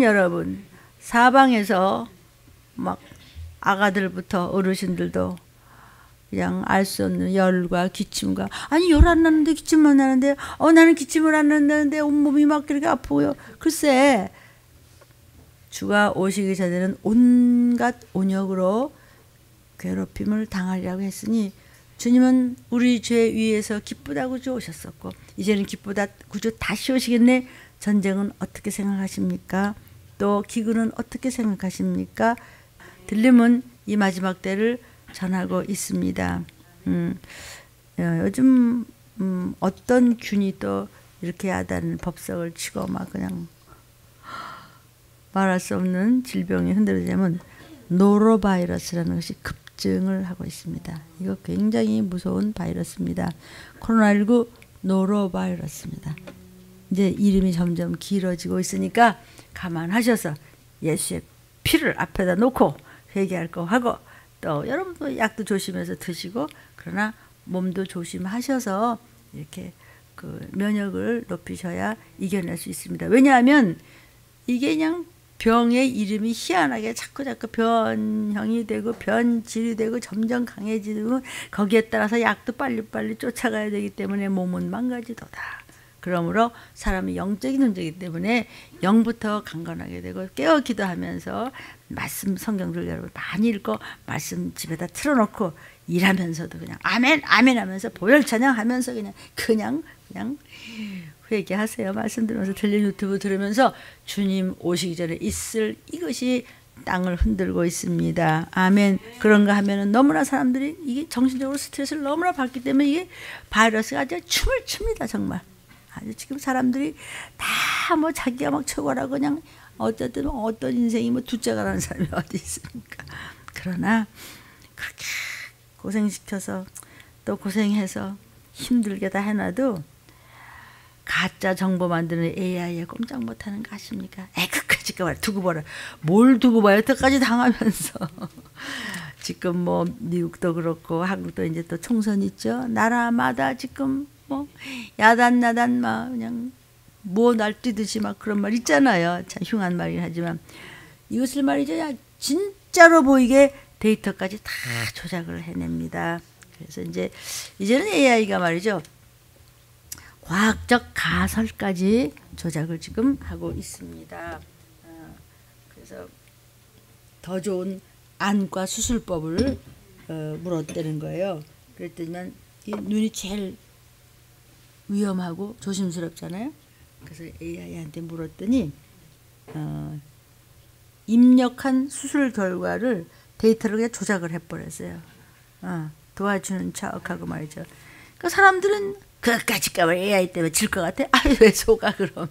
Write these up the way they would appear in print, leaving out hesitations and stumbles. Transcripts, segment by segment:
여러분, 사방에서 막 아가들부터 어르신들도 그냥 알 수 없는 열과 기침과, 아니 열 안 나는데 기침만 나는데, 나는 기침을 안 난다는데 온몸이 막 그렇게 아프고요. 글쎄, 주가 오시기 전에는 온갖 온역으로 괴롭힘을 당하리라고 했으니, 주님은 우리 죄 위에서 기쁘다 구주 오셨었고, 이제는 기쁘다 구주 다시 오시겠네. 전쟁은 어떻게 생각하십니까? 또 기근은 어떻게 생각하십니까? 들림은 이 마지막 때를 전하고 있습니다. 요즘 어떤 균이 또 이렇게 야단 법석을 치고 막 그냥 말할 수 없는 질병이 흔들어지면 노로바이러스라는 것이 급증을 하고 있습니다. 이거 굉장히 무서운 바이러스입니다. 코로나19 노로바이러스입니다. 이제 이름이 점점 길어지고 있으니까 감안하셔서 예수의 피를 앞에다 놓고 회개할 거 하고, 또 여러분도 약도 조심해서 드시고, 그러나 몸도 조심하셔서 이렇게 그 면역을 높이셔야 이겨낼 수 있습니다. 왜냐하면 이게 그냥 병의 이름이 희한하게 자꾸 변형이 되고 변질이 되고 점점 강해지고, 거기에 따라서 약도 빨리빨리 쫓아가야 되기 때문에 몸은 망가지도다. 그러므로 사람이 영적인 존재이기 때문에 영부터 강건하게 되고, 깨어 기도하면서 말씀 성경들 여러분 많이 읽고, 말씀 집에다 틀어놓고 일하면서도 그냥 아멘 아멘 하면서 보혈 찬양하면서 그냥 회개하세요. 말씀 들으면서, 들린 유튜브 들으면서 주님 오시기 전에 있을 이것이 땅을 흔들고 있습니다. 아멘. 그런가 하면은 너무나 사람들이 이게 정신적으로 스트레스를 너무나 받기 때문에 이게 바이러스가 아주 춤을 춥니다. 정말. 아주 지금 사람들이 다 뭐 자기가 막 최고라고 그냥 어쨌든 어떤 인생이 뭐 둘째가라는 사람이 어디 있습니까? 그러나 그렇게 고생시켜서 또 고생해서 힘들게 다 해놔도 가짜 정보 만드는 AI에 꼼짝 못하는 거 아십니까? 끝까지 두고 봐라. 뭘 두고 봐요? 여태까지 당하면서. 지금 뭐 미국도 그렇고 한국도 이제 또 총선 있죠. 나라마다 지금 뭐 야단 나단 막 그냥 뭐 날뛰듯이 막 그런 말 있잖아요. 참 흉한 말이긴 하지만 이것을 말이죠. 야, 진짜로 보이게 데이터까지 다 조작을 해냅니다. 그래서 이제는 AI가 말이죠. 과학적 가설까지 조작을 지금 하고 있습니다. 그래서 더 좋은 안과 수술법을 물었다는 거예요. 그랬더니 이 눈이 제일 위험하고 조심스럽잖아요. 그래서 AI한테 물었더니 입력한 수술 결과를 데이터를 그냥 조작을 해버렸어요. 도와주는 척하고 말이죠. 그러니까 사람들은 그까짓 거 AI 때문에 질 것 같아? 왜 속아 그러면?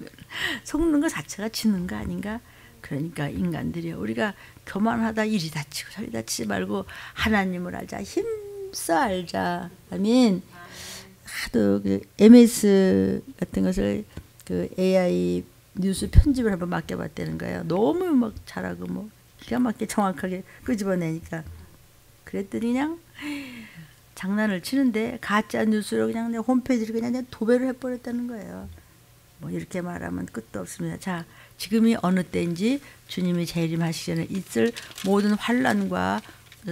속는 거 자체가 지는 거 아닌가? 그러니까 인간들이요. 우리가 교만하다 이리 다치고 저리 다치지 말고 하나님을 알자. 힘써 알자. 아멘. 하도 그 MS 같은 것을 그 AI 뉴스 편집을 한번 맡겨봤다는 거예요. 너무 막 잘하고 뭐 기가 막히게 정확하게 끄집어내니까. 그랬더니 그냥 장난을 치는데 가짜 뉴스로 그냥 내 홈페이지를 그냥 도배를 해버렸다는 거예요. 뭐 이렇게 말하면 끝도 없습니다. 자, 지금이 어느 때인지 주님이 재림하시기 전에 있을 모든 환난과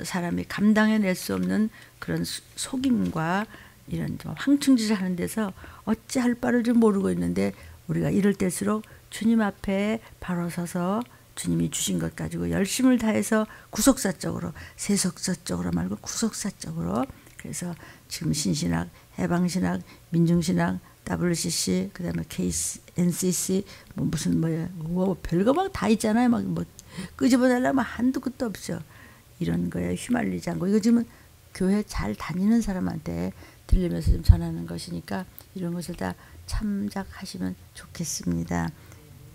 사람이 감당해낼 수 없는 그런 속임과 이런 황충짓을 하는 데서 어찌할 바를 좀 모르고 있는데, 우리가 이럴 때일수록 주님 앞에 바로 서서 주님이 주신 것 가지고 열심을 다해서 구속사적으로, 세속사적으로 말고 구속사적으로, 그래서 지금 신신학, 해방신학, 민중신학, WCC, 그 다음에 NCC, 뭐 무슨 뭐 별거 막 다 있잖아요. 막 뭐 끄집어내려면 한두 끝도 없죠. 이런 거에 휘말리지 않고, 이거 지금 교회 잘 다니는 사람한테 들리면서 좀 전하는 것이니까 이런 것을 다 참작하시면 좋겠습니다.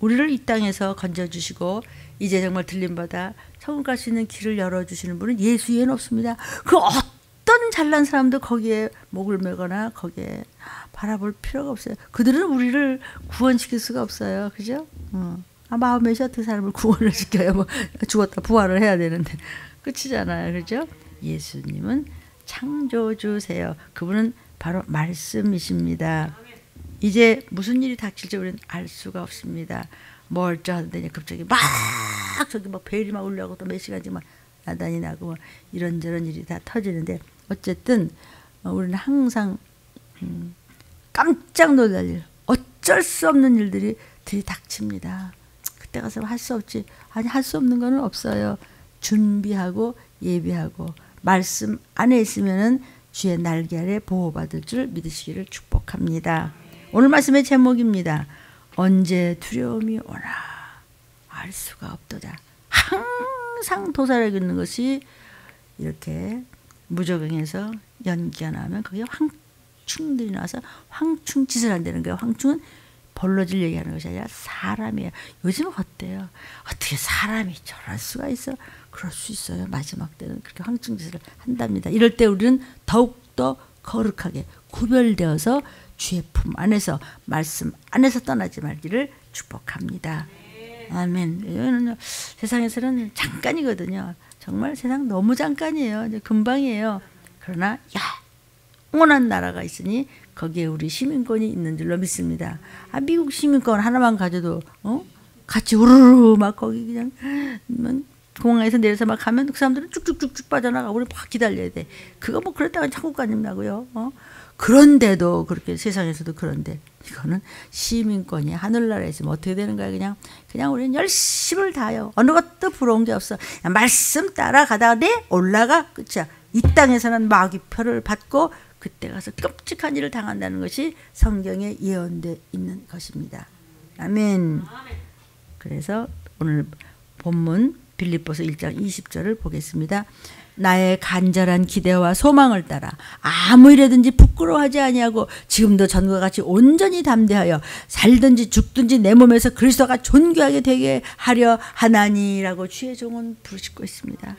우리를 이 땅에서 건져주시고 이제 정말 들림받아 천국 갈 수 있는 길을 열어주시는 분은 예수 외에는 없습니다. 그 어떤 잘난 사람도 거기에 목을 매거나 거기에 바라볼 필요가 없어요. 그들은 우리를 구원시킬 수가 없어요. 그죠? 마음에서 어떻게 사람을 구원을 시켜요. 뭐 죽었다 부활을 해야 되는데. 끝이잖아요. 그죠? 예수님은 창조주세요. 그분은 바로 말씀이십니다. 이제 무슨 일이 닥칠지 우리는 알 수가 없습니다. 멀쩡하더니 갑자기 막 저기 막 벨이 막 울려고 또 몇 시간씩 막 나단이 나고 뭐 이런저런 일이 다 터지는데 어쨌든 우리는 항상 깜짝 놀랄 일, 어쩔 수 없는 일들이 들이닥칩니다. 그때 가서 할 수 없지. 아니 할 수 없는 거는 없어요. 준비하고 예비하고 말씀 안에 있으면은 주의 날개 아래 보호받을 줄 믿으시기를 축복합니다. 오늘 말씀의 제목입니다. 언제 두려움이 오나 알 수가 없도다. 항상 도사를 긋는 것이 이렇게 무적응에서 연기가 나면 거기에 황충들이 나와서 황충짓을 한다는 거예요. 황충은 벌러질 얘기하는 것이 아니라 사람이에요. 요즘은 어때요? 어떻게 사람이 저럴 수가 있어? 그럴 수 있어요. 마지막 때는 그렇게 황충짓을 한답니다. 이럴 때 우리는 더욱더 거룩하게 구별되어서 주의 품 안에서 말씀 안에서 떠나지 말기를 축복합니다. 아멘. 이거는 세상에서는 잠깐이거든요. 정말 세상 너무 잠깐이에요. 이제 금방이에요. 그러나 영원한 나라가 있으니 거기에 우리 시민권이 있는 줄로 믿습니다. 미국 시민권 하나만 가져도 같이 우르르 막 거기 그냥 공항에서 내려서 막 가면 그 사람들은 쭉쭉쭉쭉 빠져나가고 우리 막 기다려야 돼. 그거 뭐 그랬다가 천국 가님나고요. 그런데도 그렇게 세상에서도 그런데 이거는 시민권이 하늘나라에 있으면 어떻게 되는 거야? 그냥 우리는 열심을 다해요. 어느 것도 부러운 게 없어. 그냥 말씀 따라가다가 올라가 끝이야. 이 땅에서는 마귀표를 받고 그때 가서 끔찍한 일을 당한다는 것이 성경에 예언되어 있는 것입니다. 아멘. 그래서 오늘 본문 빌립보서 1장 20절을 보겠습니다. 나의 간절한 기대와 소망을 따라 아무 일에든지 부끄러워하지 아니하고 지금도 전과 같이 온전히 담대하여 살든지 죽든지 내 몸에서 그리스도가 존귀하게 되게 하려 하나니라고 주의 종은 부르짖고 있습니다.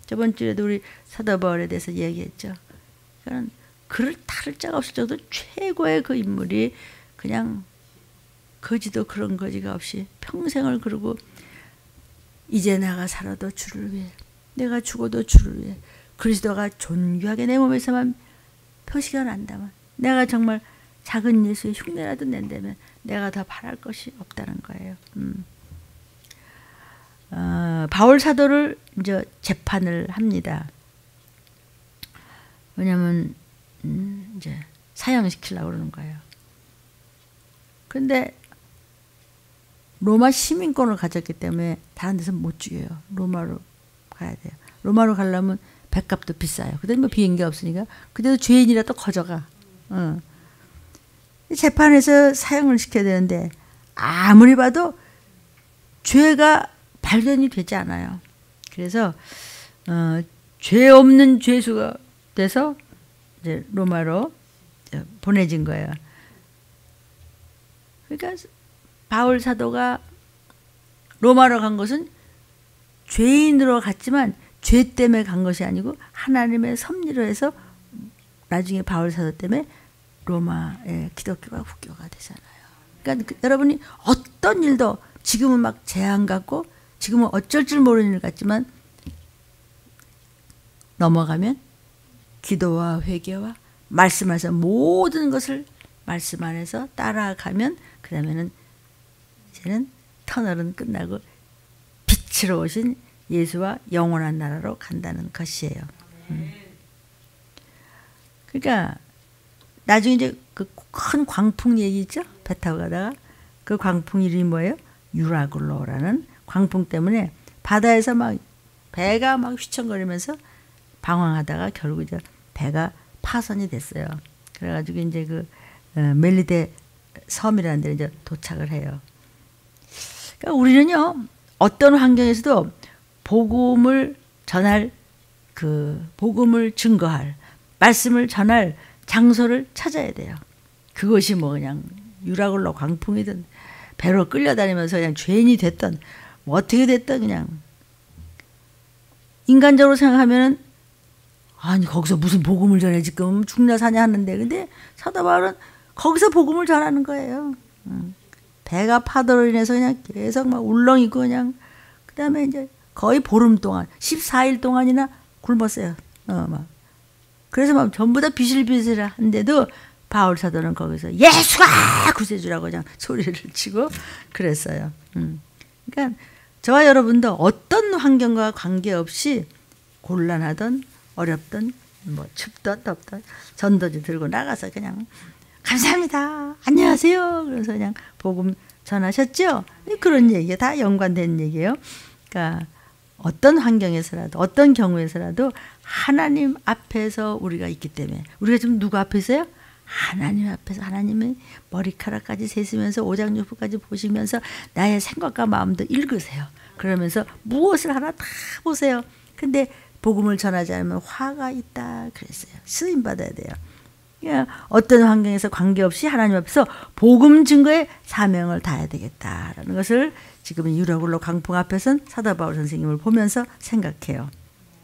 저번 주에도 우리 사도 바울에 대해서 얘기했죠. 그는 그를 다를 자가 없을 정도 최고의 그 인물이 그냥 거지도 그런 거지가 없이 평생을 그러고 이제 내가 살아도 주를 위해 내가 죽어도 주를 위해 그리스도가 존귀하게 내 몸에서만 표시가 난다면 내가 정말 작은 예수의 흉내라도 낸다면 내가 더 바랄 것이 없다는 거예요. 바울 사도를 이제 재판을 합니다. 왜냐면 이제 사형시키려고 그러는 거예요. 그런데 로마 시민권을 가졌기 때문에 다른 데서 못 죽여요. 로마로 가야 돼요. 로마로 가려면 백값도 비싸요. 그다음에 뭐 비행기 없으니까 그때도 죄인이라도 거저가. 재판에서 사형을 시켜야 되는데 아무리 봐도 죄가 발견이 되지 않아요. 그래서 죄 없는 죄수가 돼서 이제 로마로 보내진 거예요. 그러니까 바울 사도가 로마로 간 것은 죄인으로 갔지만 죄 때문에 간 것이 아니고 하나님의 섭리로 해서 나중에 바울 사도 때문에 로마의 기독교가 국교가 되잖아요. 그러니까 여러분이 어떤 일도 지금은 막 재앙 같고 지금은 어쩔 줄 모르는 일 같지만 넘어가면 기도와 회개와 말씀에서 모든 것을 말씀 안에서 따라가면 그 다음에는 이제는 터널은 끝나고 빛으로 오신 예수와 영원한 나라로 간다는 것이에요. 그러니까 나중에 이제 그 큰 광풍 얘기 있죠? 배 타고 가다가 그 광풍 이름이 뭐예요? 유라굴로라는 광풍 때문에 바다에서 막 배가 막 휘청거리면서 방황하다가 결국 이제 배가 파선이 됐어요. 그래가지고 이제 그 멜리데 섬이라는 데를 이제 도착을 해요. 그러니까 우리는요 어떤 환경에서도 복음을 전할 복음을 증거할 말씀을 전할 장소를 찾아야 돼요. 그것이 뭐 그냥 유라굴로 광풍이든 배로 끌려다니면서 그냥 죄인이 됐던 뭐 어떻게 됐든 그냥 인간적으로 생각하면은 아니 거기서 무슨 복음을 전해 지금 죽냐 사냐 하는데 근데 사도 바울은 거기서 복음을 전하는 거예요. 배가 파도로 인해서 그냥 계속 막 울렁이고 그냥 그다음에 이제 거의 보름 동안 14일 동안이나 굶었어요. 막 그래서 막 전부 다 비실비실한데도 바울 사도는 거기서 예수가 구세주라고 그냥 소리를 치고 그랬어요. 그러니까 저와 여러분도 어떤 환경과 관계없이 곤란하던 어렵던 뭐 춥던 덥던 전도지 들고 나가서 그냥 감사합니다. 안녕하세요. 그래서 그냥 복음 전하셨죠. 그런 얘기가 다 연관된 얘기예요. 그러니까 어떤 환경에서라도 어떤 경우에서라도 하나님 앞에서 우리가 있기 때문에 우리가 지금 누구 앞에 있어요? 하나님 앞에서 하나님의 머리카락까지 세시면서 오장육부까지 보시면서 나의 생각과 마음도 읽으세요. 그러면서 무엇을 하나 다 보세요. 근데 복음을 전하지 않으면 화가 있다 그랬어요. 쓰임 받아야 돼요. 어떤 환경에서 관계없이 하나님 앞에서 복음 증거의 사명을 다해야 되겠다라는 것을 지금 유라굴로 강풍 앞에선 사도 바울 선생님을 보면서 생각해요.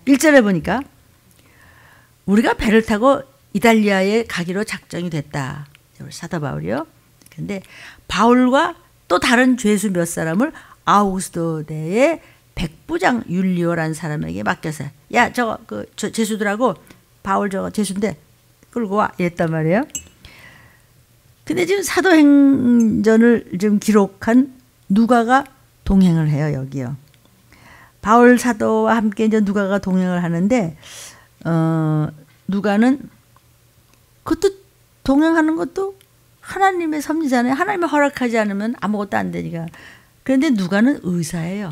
1절에 보니까 우리가 배를 타고 이탈리아에 가기로 작정이 됐다. 사도 바울이요. 근데 바울과 또 다른 죄수 몇 사람을 아우구스도 대의 백부장 율리오라는 사람에게 맡겨서 야 저거 그 죄수들하고 바울 저거 죄수인데 끌고 와 이랬단 말이에요. 근데 지금 사도행전을 좀 기록한 누가가 동행을 해요. 여기요. 바울 사도와 함께 이제 누가가 동행을 하는데 누가는 그것도 동행하는 것도 하나님의 섭리잖아요. 하나님이 허락하지 않으면 아무것도 안 되니까. 그런데 누가는 의사예요.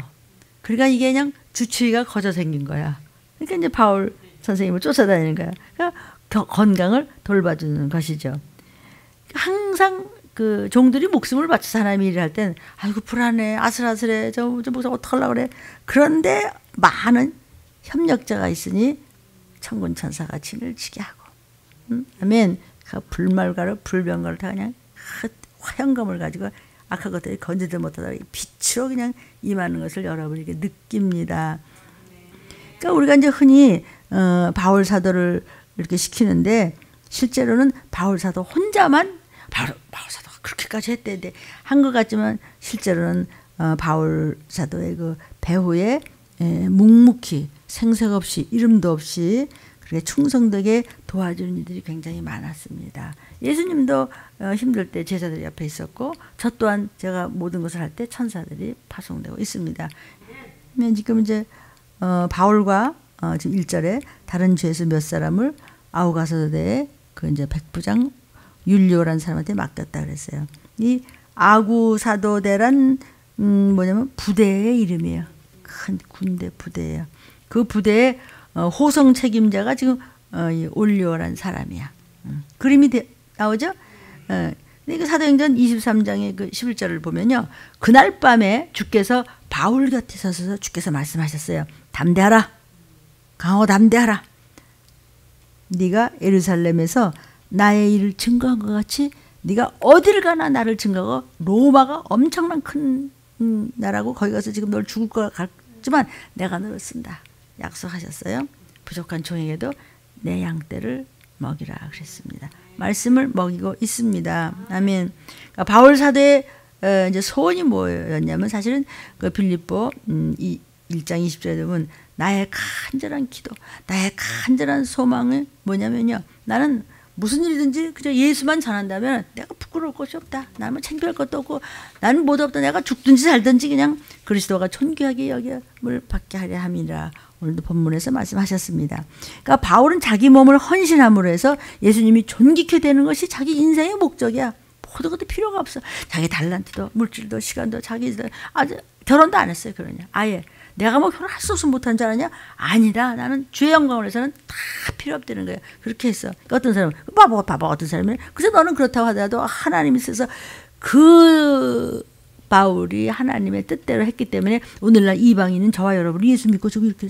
그러니까 이게 그냥 주치의가 거저 생긴 거야. 그러니까 이제 바울 선생님을 쫓아다니는 거야. 그러니까 건강을 돌봐주는 것이죠. 항상 그 종들이 목숨을 바쳐서 하나님 일을 할 땐 아이고 불안해 아슬아슬해 저 목사 어떡하려고 그래. 그런데 많은 협력자가 있으니 천군 천사가 진을 치게 하고 아멘. 그 불말과를 불병과를 다 그냥 화영검을 가지고 악한 것들이 건지지 못하다 빛으로 그냥 임하는 것을 여러분이 이렇게 느낍니다. 그러니까 우리가 이제 흔히 바울 사도를 이렇게 시키는데 실제로는 바울 사도 혼자만 바울 사도가 그렇게까지 했대 한 것 같지만 실제로는 바울 사도의 그 배후에 묵묵히 생색 없이 이름도 없이 그렇게 충성되게 도와주는 이들이 굉장히 많았습니다. 예수님도 힘들 때 제자들이 옆에 있었고 저 또한 제가 모든 것을 할 때 천사들이 파송되고 있습니다. 지금 이제 바울과 지금 1절에 다른 죄수 몇 사람을 아우가서대에 그 이제 백부장 율리오라는 사람한테 맡겼다 그랬어요. 이 아구사도대란 뭐냐면 부대의 이름이에요. 큰 군대 부대예요. 그 부대의 호송 책임자가 지금 이 올리오라는 사람이야. 그림이 나오죠? 근데 사도행전 23장의 그 11절을 보면요. 그날 밤에 주께서 바울 곁에 서서 주께서 말씀하셨어요. 담대하라. 강호 담대하라. 네가 예루살렘에서 나의 일을 증거한 것 같이 네가 어디를 가나 나를 증거하고 로마가 엄청난 큰 나라고 거기 가서 지금 널 죽을 것 같지만 내가 너를 쓴다. 약속하셨어요. 부족한 종에게도 내 양떼를 먹이라 그랬습니다. 말씀을 먹이고 있습니다. 아멘. 그러니까 바울 사도의 이제 소원이 뭐였냐면 사실은 그 빌립보 1장 20절에 보면 나의 간절한 기도, 나의 간절한 소망은 뭐냐면요. 나는 무슨 일이든지 그저 예수만 전한다면 내가 부끄러울 것이 없다. 나는 창피할 것도 없고 나는 뭐도 없다. 내가 죽든지 살든지 그냥 그리스도가 존귀하게 여김을 받게 하려 함이라. 오늘도 본문에서 말씀하셨습니다. 그러니까 바울은 자기 몸을 헌신함으로 해서 예수님이 존귀케 되는 것이 자기 인생의 목적이야. 모든 것도 필요가 없어. 자기 달란트도 물질도 시간도 자기 아주 결혼도 안 했어요. 그러냐. 아예 내가 뭐 결혼할 수 없으면 못한 줄 알았냐? 아니다. 나는 주의 영광을 위해서는 다 필요 없다는 거예요. 그렇게 했어. 어떤 사람은 바보 어떤 사람은 그래서 너는 그렇다고 하더라도 하나님이 있어서 그 바울이 하나님의 뜻대로 했기 때문에 오늘날 이방인은 저와 여러분이 예수 믿고 지금 이렇게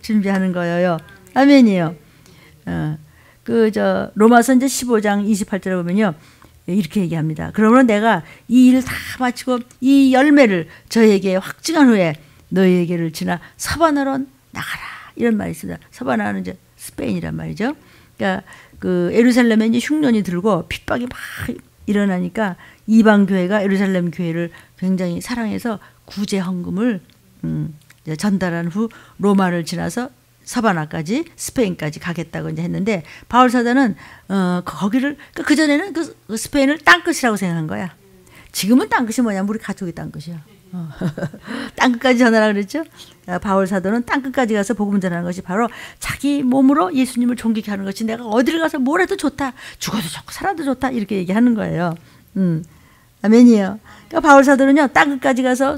준비하는 거예요. 아멘이요. 로마서 이제 15장 28절에 보면요. 이렇게 얘기합니다. 그러면 내가 이 일을 다 마치고 이 열매를 저에게 확증한 후에 너희에게를 지나 서바나로 나가라. 이런 말이 있습니다. 서바나는 이제 스페인이란 말이죠. 그러니까 그 예루살렘에 이제 흉년이 들고 핍박이 막 일어나니까 이방 교회가 예루살렘 교회를 굉장히 사랑해서 구제 헌금을 전달한 후 로마를 지나서 서바나까지 스페인까지 가겠다고 이제 했는데 바울 사도는 거기를 그 전에는 그 스페인을 땅끝이라고 생각한 거야. 지금은 땅끝이 뭐냐면 우리 가족이 땅끝이야. 땅끝까지 전하라 그랬죠. 바울 사도는 땅끝까지 가서 복음 전하는 것이 바로 자기 몸으로 예수님을 존귀케 하는 것이 내가 어디를 가서 뭘 해도 좋다. 죽어도 좋고 살아도 좋다. 이렇게 얘기하는 거예요. 아멘이에요. 그러니까 바울 사도는요. 땅끝까지 가서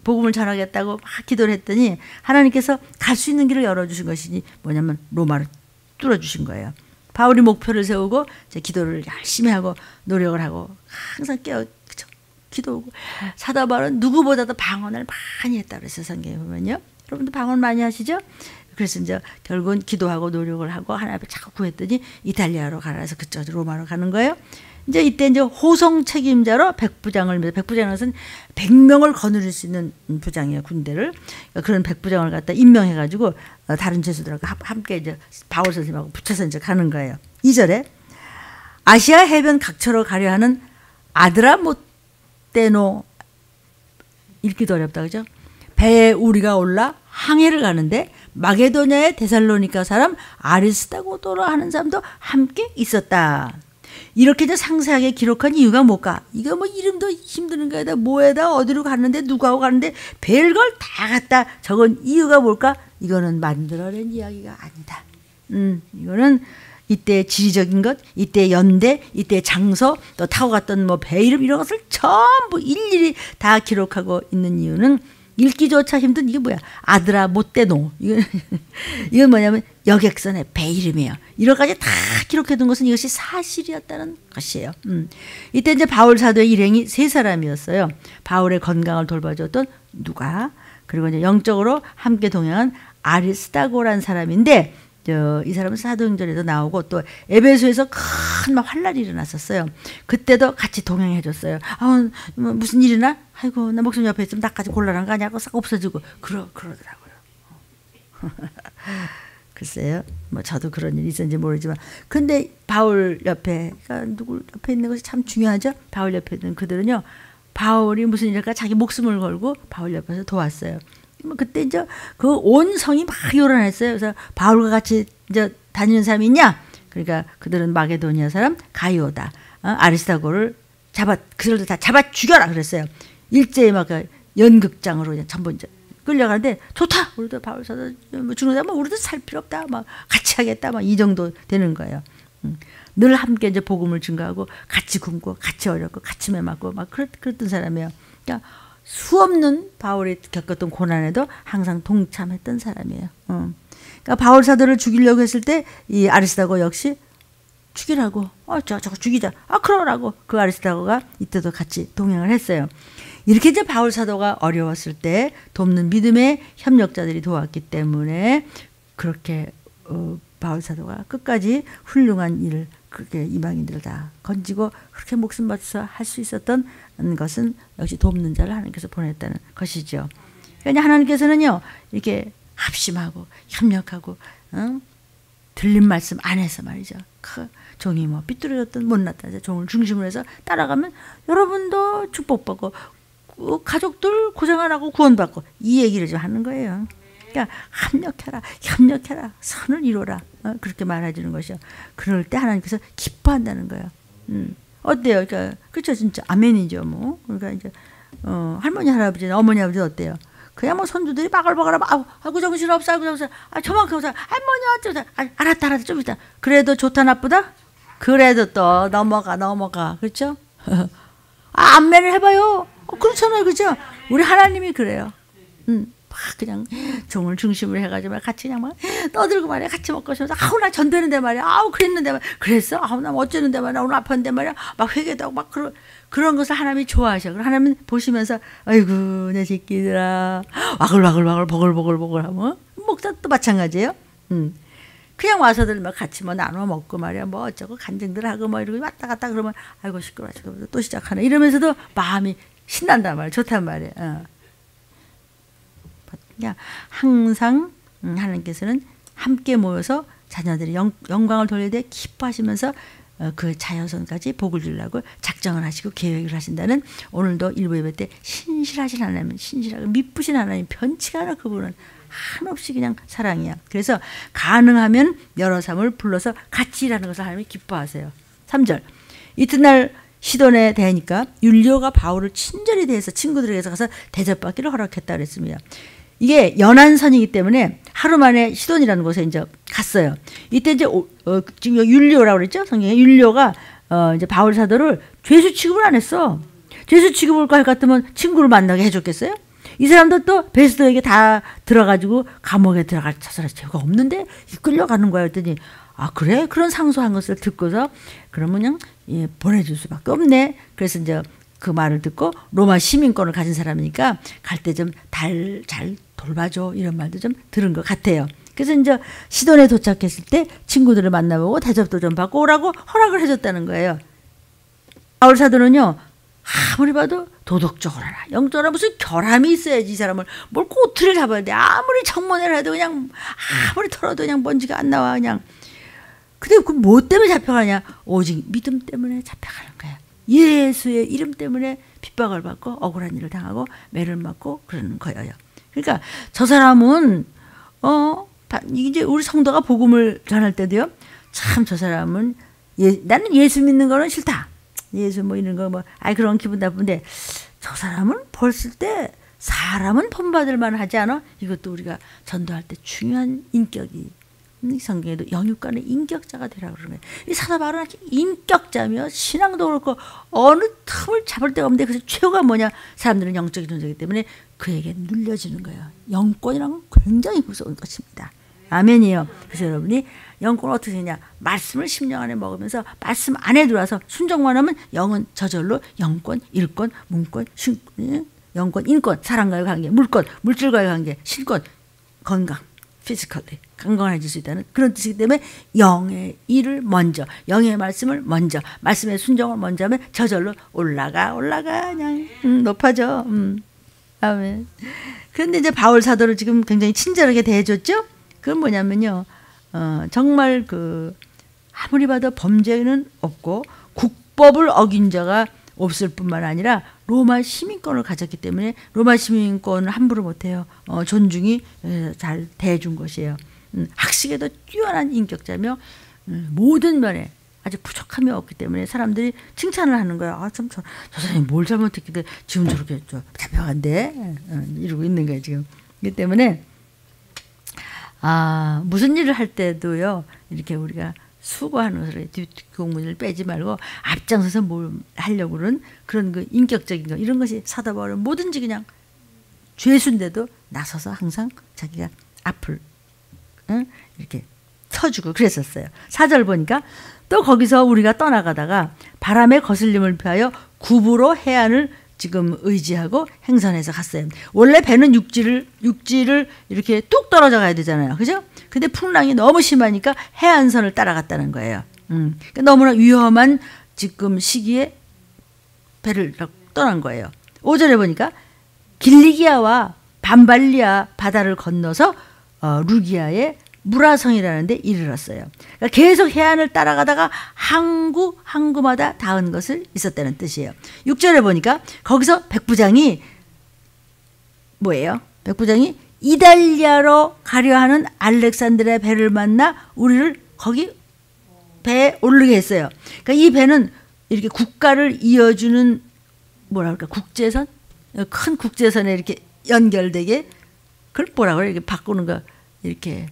복음을 전하겠다고 막 기도를 했더니 하나님께서 갈 수 있는 길을 열어주신 것이니 뭐냐면 로마를 뚫어주신 거예요. 바울이 목표를 세우고 이제 기도를 열심히 하고 노력을 하고 항상 기도하고 사도 바울은 누구보다도 방언을 많이 했다 그랬어요. 성경에 보면요. 여러분도 방언 많이 하시죠? 그래서 이제 결국은 기도하고 노력을 하고 하나님 앞에 자꾸 구했더니 이탈리아로 가라 해서 그쪽 로마로 가는 거예요. 이제 이때 이제 호송 책임자로 백부장을 백부장은 100명을 거느릴 수 있는 부장이에요. 군대를. 그런 백부장을 갖다 임명해가지고 다른 제수들하고 함께 이제 바울 선생님하고 붙여서 이제 가는 거예요. 2절에 아시아 해변 각처로 가려 하는 아드라모테노 읽기도 어렵다 그죠? 배에 우리가 올라 항해를 가는데 마게도냐의 데살로니가 사람 아리스다고도라 하는 사람도 함께 있었다. 이렇게 이제 상세하게 기록한 이유가 뭘까? 이거 뭐 이름도 힘드는 거에다 뭐에다 어디로 갔는데 누구하고 갔는데 별걸 다 갖다 적은 이유가 뭘까? 이거는 만들어낸 이야기가 아니다. 이거는 이때 지리적인 것, 이때 연대, 이때 장소, 또 타고 갔던 뭐 배 이름 이런 것을 전부 일일이 다 기록하고 있는 이유는 읽기조차 힘든 이게 뭐야? 아드라 모테노. 이건 뭐냐면 여객선의 배 이름이에요. 이런 가지 다 기록해둔 것은 이것이 사실이었다는 것이에요. 이때 이제 바울 사도의 일행이 3사람이었어요. 바울의 건강을 돌봐줬던 누가, 그리고 이제 영적으로 함께 동행한 아리스다고라는 사람인데, 이 사람은 사도행전에도 나오고 또 에베소에서 큰 환란이 일어났었어요. 그때도 같이 동행해줬어요. 무슨 일이나? 아이고 나 목사님 옆에 있으면 나까지 곤란한 거 아니야? 싹 없어지고 그러더라고요. 글쎄요. 뭐 저도 그런 일이 있었는지 모르지만 근데 바울 옆에 그러니까 누구 옆에 있는 것이 참 중요하죠. 바울 옆에 있는 그들은요. 바울이 무슨 일일까 자기 목숨을 걸고 바울 옆에서 도왔어요. 그때 이제 그 온 성이 막 요란했어요. 그래서 바울과 같이 이제 다니는 사람이 있냐? 그러니까 그들은 마게도니아 사람 가이오다, 아리스다고를 그들도 다 잡아 죽여라 그랬어요. 일제히 막 연극장으로 그냥 전부 이제 끌려가는데 좋다. 우리도 바울 사도 뭐 죽는다. 뭐 우리도 살 필요 없다. 막 같이 하겠다. 막 이 정도 되는 거예요. 늘 함께 이제 복음을 증거하고 같이 굶고 같이 어렵고 같이 매맞고 막 그랬던 사람이에요. 그러니까 수없는 바울이 겪었던 고난에도 항상 동참했던 사람이에요. 그러니까 바울 사도를 죽이려고 했을 때 이 아리스다고 역시 죽이라고 저거 죽이자 그러라고 그 아리스다고가 이때도 같이 동행을 했어요. 이렇게 이제 바울 사도가 어려웠을 때 돕는 믿음의 협력자들이 도왔기 때문에 그렇게 바울 사도가 끝까지 훌륭한 일을 그렇게 이방인들을 다 건지고 그렇게 목숨 바쳐서 할 수 있었던 것은 역시 돕는 자를 하나님께서 보냈다는 것이죠. 그러니까 하나님께서는요 이렇게 합심하고 협력하고 들린 말씀 안에서 말이죠. 그 종이 뭐 삐뚤어졌든 못났다 종을 중심으로 해서 따라가면 여러분도 축복받고 가족들 고생 안 하고 구원받고 이 얘기를 좀 하는 거예요. 그러니까 협력해라, 선을 이루라 그렇게 말해주는 것이요. 그럴 때 하나님께서 기뻐한다는 거예요. 어때요? 그러니까 그렇죠, 진짜 아멘이죠, 뭐. 그러니까 이제 할머니, 할아버지, 어머니, 아버지 어때요? 그냥 뭐 손주들이 바글바글하고 아이고 정신 없어, 아이고 정신 저만큼 할머니 어쩌다 알았다 좀 있다. 그래도 좋다 나쁘다? 그래도 또 넘어가 그렇죠? 안매를 해봐요. 그렇잖아요, 그죠? 우리 하나님이 그래요. 막 그냥 종을 중심으로 해가지고 같이 그냥 막 떠들고 말이야. 같이 먹고 싶어서 나 전되는데 말이야. 그랬는데 말이야. 그랬어? 나 어쩌는데 말이야. 오늘 아팠는데 말이야. 막 회개도 하고 막 그런 것을 하나님이 좋아하셔. 하나님은 보시면서 아이고 내 새끼들아 와글와글 보글보글 하면 목사도 마찬가지예요. 그냥 와서들 막 같이 뭐 나눠 먹고 말이야. 뭐 어쩌고 간증들 하고 뭐 이러고 왔다 갔다 그러면 아이고 시끄러워 또 시작하네. 이러면서도 마음이 신난단 말이야. 좋단 말이야. 그냥 항상 하나님께서는 함께 모여서 자녀들이 영광을 돌릴 때 기뻐하시면서 그 자녀손까지 복을 주려고 작정을 하시고 계획을 하신다는 오늘도 일부 예배 때 신실하신 하나님, 신실하고 미쁘신 하나님, 변치가 않아 그분은 한없이 그냥 사랑이야. 그래서 가능하면 여러 사람을 불러서 같이 일하는 것을 하나님이 기뻐하세요. 3절. 이튿날 시돈에 대하니까 율리오가 바울을 친절히 대해서 친구들에게서 가서 대접받기를 허락했다 그랬습니다. 이게 연안선이기 때문에 하루 만에 시돈이라는 곳에 이제 갔어요. 이때 이제 지금 율리오라고 그랬죠? 성경에 율리오가 이제 바울 사도를 죄수 취급을 안 했어. 죄수 취급을 할 것 같으면 친구를 만나게 해줬겠어요? 이 사람도 또 베스도에게 다 들어가지고 감옥에 들어갈 저 사람 죄가 없는데 끌려가는 거야. 했더니 아 그래? 그런 상소한 것을 듣고서 그러면 그냥 예, 보내줄 수밖에 없네. 그래서 이제 그 말을 듣고 로마 시민권을 가진 사람이니까 갈 때 좀 잘 돌봐줘 이런 말도 좀 들은 것 같아요. 그래서 이제 시돈에 도착했을 때 친구들을 만나보고 대접도 좀 받고 오라고 허락을 해줬다는 거예요. 바울 사도는요 아무리 봐도 도덕적으로 하나 영적으로 무슨 결함이 있어야지 이 사람을 뭘 꼬투리를 잡아야 돼. 아무리 청문회를 해도 그냥 아무리 털어도 그냥 먼지가 안 나와 그냥. 근데 그 뭐 때문에 잡혀가냐? 오직 믿음 때문에 잡혀가는 거야. 예수의 이름 때문에 핍박을 받고 억울한 일을 당하고 매를 맞고 그러는 거예요. 그러니까 저 사람은 이제 우리 성도가 복음을 전할 때도요. 참 저 사람은 나는 예수 믿는 거는 싫다. 예수 뭐 이런 거 뭐 그런 기분 나쁜데 저 사람은 벌쓸 때 사람은 본받을 만하지 않아? 이것도 우리가 전도할 때 중요한 인격이 성경에도 영육간의 인격자가 되라 그러는 거예요. 이 사도 바울은 인격자며 신앙도 그렇고 어느 틈을 잡을 데가 없는데 그래서 최후가 뭐냐? 사람들은 영적인 존재이기 때문에 그에게 눌려지는 거예요. 영권이란 굉장히 무서운 것입니다. 아멘이요. 그래서 여러분이 영권을 어떻게 되냐? 말씀을 심령 안에 먹으면서 말씀 안에 들어와서 순종만 하면 영은 저절로 영권, 일권, 문권, 신권, 영권, 인권, 사람과의 관계, 물권, 물질과의 관계, 신권, 건강, 피지컬리 건강해질 수 있다는 그런 뜻이기 때문에 영의 일을 먼저, 영의 말씀을 먼저, 말씀의 순종을 먼저 하면 저절로 올라가 그냥 높아져. 아멘. 그런데 이제 바울 사도를 지금 굉장히 친절하게 대해줬죠. 그건 뭐냐면요, 정말 아무리 봐도 범죄는 없고 국법을 어긴 자가 없을 뿐만 아니라 로마 시민권을 가졌기 때문에 로마 시민권을 함부로 못해요. 존중이 잘 대해준 것이에요. 학식에도 뛰어난 인격자며 모든 면에 아주 부족함이 없기 때문에 사람들이 칭찬을 하는 거예요. 아, 참, 저 사람이 뭘 잘못했길래 지금 저렇게 잡혀간대? 이러고 있는 거예요, 지금. 그렇기 때문에 무슨 일을 할 때도요, 이렇게 우리가 수고하는 것을 뒷공문을 빼지 말고 앞장서서 뭘 하려고 그런 그 인격적인 거 이런 것이 사도 바울은 뭐든지 그냥 죄수인데도 나서서 항상 자기가 앞을 이렇게 서주고 그랬었어요. 4절 보니까 또 거기서 우리가 떠나가다가 바람의 거슬림을 피하여 구부로 해안을 지금 의지하고 행선해서 갔어요. 원래 배는 육지를 이렇게 뚝 떨어져 가야 되잖아요. 그죠? 근데 풍랑이 너무 심하니까 해안선을 따라갔다는 거예요. 그러니까 너무나 위험한 지금 시기에 배를 떠난 거예요. 5절에 보니까 길리기아와 밤발리아 바다를 건너서 루기아의 무라성이라는 데 이르렀어요. 그러니까 계속 해안을 따라가다가 항구마다 닿은 것을 있었다는 뜻이에요. 6절에 보니까 거기서 백부장이 뭐예요? 백부장이 이달리아로 가려 하는 알렉산드리아 배를 만나 우리를 거기 배에 오르게 했어요. 그러니까 이 배는 이렇게 국가를 이어주는 뭐랄까 국제선? 큰 국제선에 이렇게 연결되게 그걸 뭐라고 그래? 이렇게 바꾸는 거 이렇게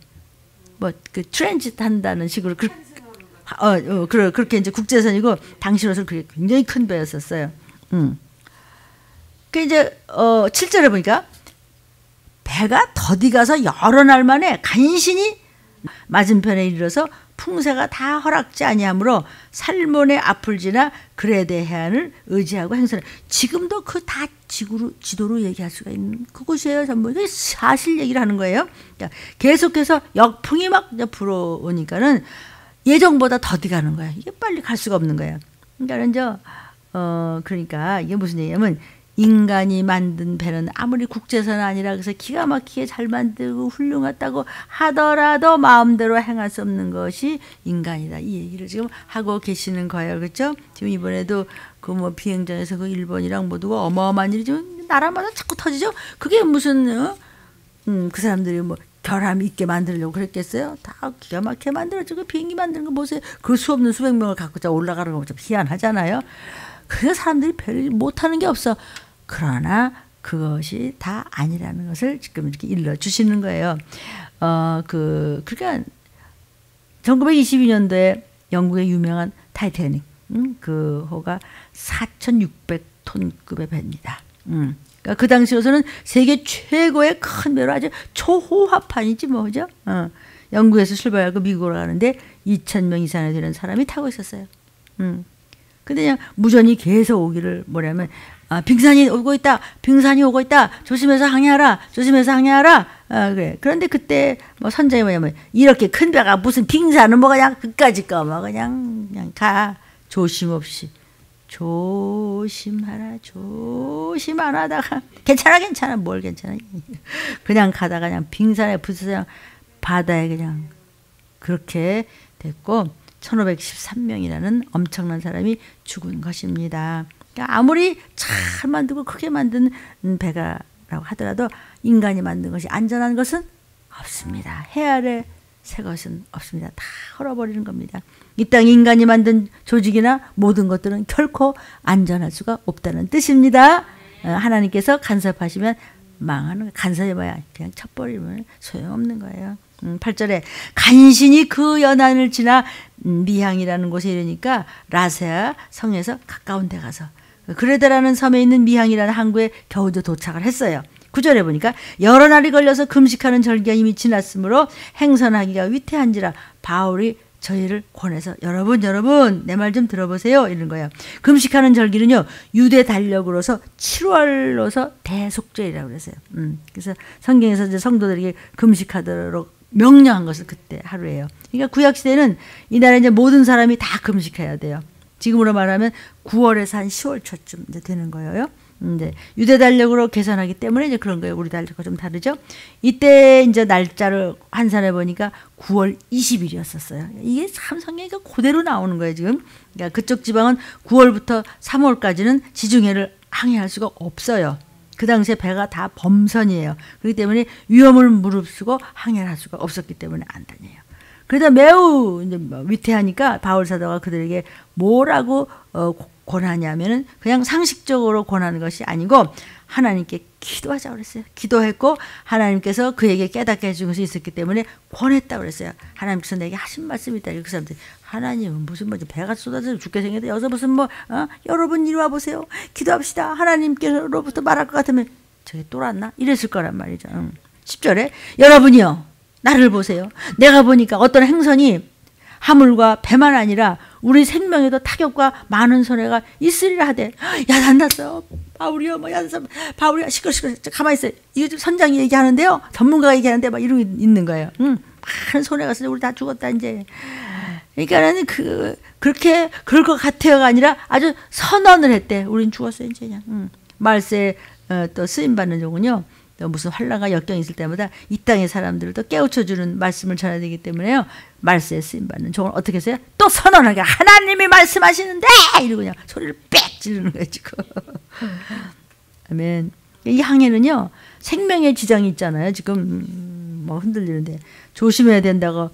그 트랜짓 한다는 식으로 그렇게 이제 국제선이고 당시로서 그게 굉장히 큰 배였었어요. 그 이제 7절에 보니까 배가 더디 가서 여러 날 만에 간신히 맞은편에 이르러서 풍세가 다 허락지 아니하므로 살몬의 앞을 지나 그레데 해안을 의지하고 행선해. 지금도 그 다 지도로 얘기할 수가 있는 그곳이에요. 전부 사실 얘기를 하는 거예요. 그러니까 계속해서 역풍이 막 불어오니까는 예정보다 더디 가는 거야. 이게 빨리 갈 수가 없는 거야. 그러니까 이게 무슨 얘기냐면 인간이 만든 배는 아무리 국제선 아니라 그래서 기가 막히게 잘 만들고 훌륭하다고 하더라도 마음대로 행할 수 없는 것이 인간이다. 이 얘기를 지금 하고 계시는 거예요. 그렇죠? 지금 이번에도 그 비행장에서 그 일본이랑 모두가 어마어마한 일이 지금 나라마다 자꾸 터지죠? 그게 무슨 그 사람들이 뭐 결함 있게 만들려고 그랬겠어요? 다 기가 막히게 만들어지고 비행기 만드는 거 보세요. 그 수 없는 수백 명을 갖고 자 올라가는 거 좀 희한하잖아요. 그래서 사람들이 별 못하는 게 없어. 그러나 그것이 다 아니라는 것을 지금 이렇게 일러주시는 거예요. 그러니까 1922년도에 영국의 유명한 타이타닉, 그 호가 4,600톤급의 배입니다. 그러니까 그 당시로서는 세계 최고의 큰 배로 아주 초호화판이지 뭐죠. 영국에서 출발하고 미국으로 가는데 2,000명 이상이 되는 사람이 타고 있었어요. 근데 그냥 무전이 계속 오기를 뭐냐면 빙산이 오고 있다. 빙산이 오고 있다. 조심해서 항해하라. 조심해서 항해하라. 그래. 그런데 그때 뭐 선장이 뭐냐면 이렇게 큰 배가 무슨 빙산은 뭐 그냥 그까짓 거 뭐 그냥 가. 조심 없이. 조심하라. 조심하다가 괜찮아. 뭘 괜찮아. 그냥 가다가 그냥 빙산에 붙어서 그냥 바다에 그냥 그렇게 됐고 1513명이라는 엄청난 사람이 죽은 것입니다. 그러니까 아무리 잘 만들고 크게 만든 배가라고 하더라도 인간이 만든 것이 안전한 것은 없습니다. 해 아래 새 것은 없습니다. 다 헐어버리는 겁니다. 이 땅에 인간이 만든 조직이나 모든 것들은 결코 안전할 수가 없다는 뜻입니다. 하나님께서 간섭하시면 망하는 거예요. 간섭이 뭐야? 그냥 쳐버리면 소용없는 거예요. 8절에 간신히 그 연안을 지나 미향이라는 곳에 이르니까 라세아 성에서 가까운 데 가서 그레다라는 섬에 있는 미향이라는 항구에 겨우 도착을 했어요. 9절에 보니까 여러 날이 걸려서 금식하는 절기가 이미 지났으므로 행선하기가 위태한지라 바울이 저희를 권해서 여러분 내 말 좀 들어보세요 이런 거예요. 금식하는 절기는요 유대 달력으로서 7월로서 대속절이라고 그랬어요. 그래서 성경에서 이제 성도들에게 금식하도록 명령한 것은 그때 하루예요. 그러니까 구약 시대는 이날에 이제 모든 사람이 다 금식해야 돼요. 지금으로 말하면 9월에서 한 10월 초쯤 이제 되는 거예요. 이제 유대 달력으로 계산하기 때문에 이제 그런 거예요. 우리 달력과 좀 다르죠. 이때 이제 날짜를 환산해 보니까 9월 20일이었었어요. 이게 참 성경이 그대로 나오는 거예요 지금. 그러니까 그쪽 지방은 9월부터 3월까지는 지중해를 항해할 수가 없어요. 그 당시에 배가 다 범선이에요. 그렇기 때문에 위험을 무릅쓰고 항해를 할 수가 없었기 때문에 안 다녀요. 그러다 매우 이제 위태하니까 바울 사도가 그들에게 뭐라고 권하냐면은 그냥 상식적으로 권하는 것이 아니고 하나님께 기도하자고 그랬어요. 기도했고 하나님께서 그에게 깨닫게 해준 것이 있었기 때문에 권했다고 그랬어요. 하나님께서 내게 하신 말씀이 있다. 그 사람들이 하나님은 무슨 뭐 배가 쏟아져 죽게 생겼다. 여기서 무슨 뭐 여러분 이리 와 보세요. 기도합시다. 하나님께로부터 말할 것 같으면 저게 똘았나? 이랬을 거란 말이죠. 10절에 여러분이요 나를 보세요. 내가 보니까 어떤 행선이 하물과 배만 아니라 우리 생명에도 타격과 많은 손해가 있으리라 하되 야단났어. 바울이요 뭐 야단났어. 바울이야 시끄러 가만히 있어요. 이거 지금 선장이 얘기하는데요. 전문가가 얘기하는데 막 이러고 있는 거예요. 많은 손해가 있어. 우리 다 죽었다 이제. 그러니까는 그렇게 그럴 것 같아요가 아니라 아주 선언을 했대. 우린 죽었어요 이제 그냥. 말세에 또 쓰임 받는 종은요. 무슨 환란과 역경이 있을 때마다 이 땅의 사람들을 또 깨우쳐주는 말씀을 전해야 되기 때문에요. 말세에 쓰임받는 종을 어떻게 했어요? 또 선언하게 하나님이 말씀하시는데 이러고 그냥 소리를 빽 지르는 거예요 지금. 아멘. 이 항해는요 생명의 지장이 있잖아요. 지금 뭐 흔들리는데 조심해야 된다고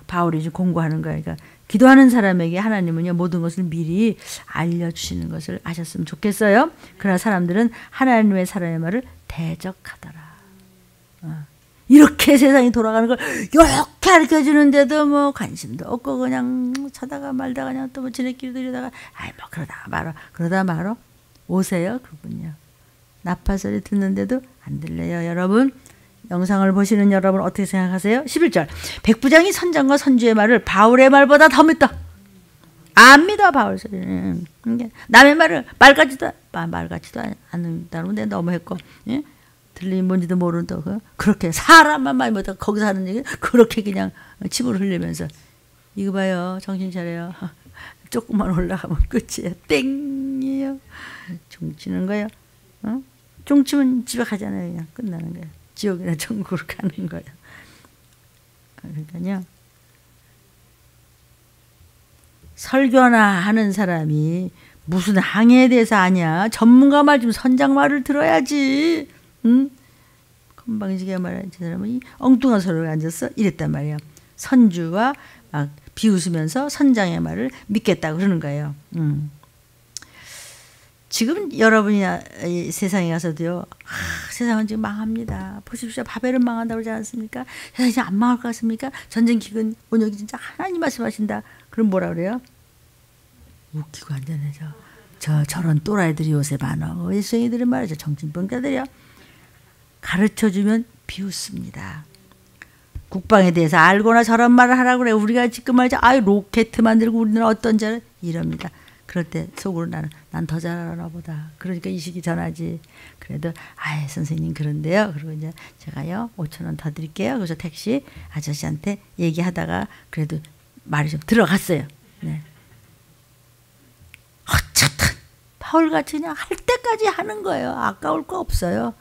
바울이 지금 공고하는 거예요. 그러니까 기도하는 사람에게 하나님은요 모든 것을 미리 알려주시는 것을 아셨으면 좋겠어요. 그러나 사람들은 하나님의 사람의 말을 대적하더라. 이렇게 세상이 돌아가는 걸 이렇게 가르쳐주는데도 뭐 관심도 없고 그냥 쳐다가 말다가 그냥 또 뭐 지네끼리 들여다가 아이 뭐 그러다 말어 오세요 그분요. 나팔 소리 듣는데도 안 들려요. 여러분 영상을 보시는 여러분 어떻게 생각하세요? 11절 백부장이 선장과 선주의 말을 바울의 말보다 더 믿다. 안 믿어 바울 소리는. 남의 말을 말같지도 않는다는 데 너무했고 예? 들리면 뭔지도 모르는 또 그렇게 사람만 많이 못하고 거기서 하는 얘기 그렇게 그냥 침을 흘리면서 이거 봐요 정신 차려요. 조금만 올라가면 끝이에요. 땡이에요. 종치는 거예요. 종치면 집에 가잖아요. 그냥 끝나는 거예요. 지옥이나 천국으로 가는 거예요. 그러니까요. 설교나 하는 사람이 무슨 항해에 대해서 아냐. 전문가 말 좀 선장 말을 들어야지. 건방지게 말하는 저 사람은 이 엉뚱한 소리를 앉았어 이랬단 말이에요. 선주와 막 비웃으면서 선장의 말을 믿겠다고 그러는 거예요. 지금 여러분이 세상에 가서도요. 세상은 지금 망합니다. 보십시오. 바벨은 망한다고 그러지 않습니까? 세상이 지금 안 망할 것 같습니까? 전쟁 기근 온역이 진짜 하나님 말씀하신다. 그럼 뭐라 그래요? 웃기고 앉아네. 저런 또라이들이 요새 많아. 일생이들은 말이죠. 정신병자들이요. 가르쳐주면 비웃습니다. 국방에 대해서 알고나 저런 말을 하라고 그래. 우리가 지금 말이죠. 로켓 만들고 우리는 어떤 자를 이럽니다. 그럴 때 속으로 난 더 잘하나 보다. 그러니까 의식이 전하지. 그래도 선생님 그런데요. 그리고 이제 제가요 5,000원 더 드릴게요. 그래서 택시 아저씨한테 얘기하다가 그래도 말이 좀 들어갔어요. 네. 어쨌든 바울같이 그냥 할 때까지 하는 거예요. 아까울 거 없어요.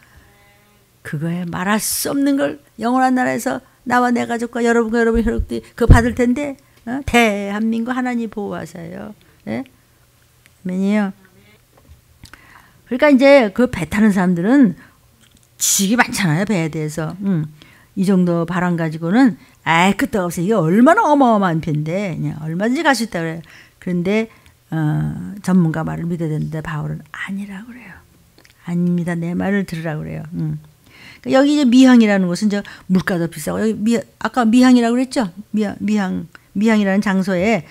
그거에 말할 수 없는 걸 영원한 나라에서 나와 내 가족과 여러분과 여러분 혈육들이 그거 받을 텐데 대한민국 하나님 보호하세요. 네? 아멘이요. 그러니까 이제 그 배 타는 사람들은 지식이 많잖아요. 배에 대해서. 이 정도 바람 가지고는 끝도 없어요. 이게 얼마나 어마어마한 배인데 그냥 얼마든지 갈 수 있다 그래요. 그런데 전문가 말을 믿어야 되는데 바울은 아니라고 그래요. 아닙니다. 내 말을 들으라고 그래요. 그러니까 여기 이제 미항이라는 곳은 이제 물가도 비싸고 여기 아까 미항이라고 그랬죠. 미항이라는 장소에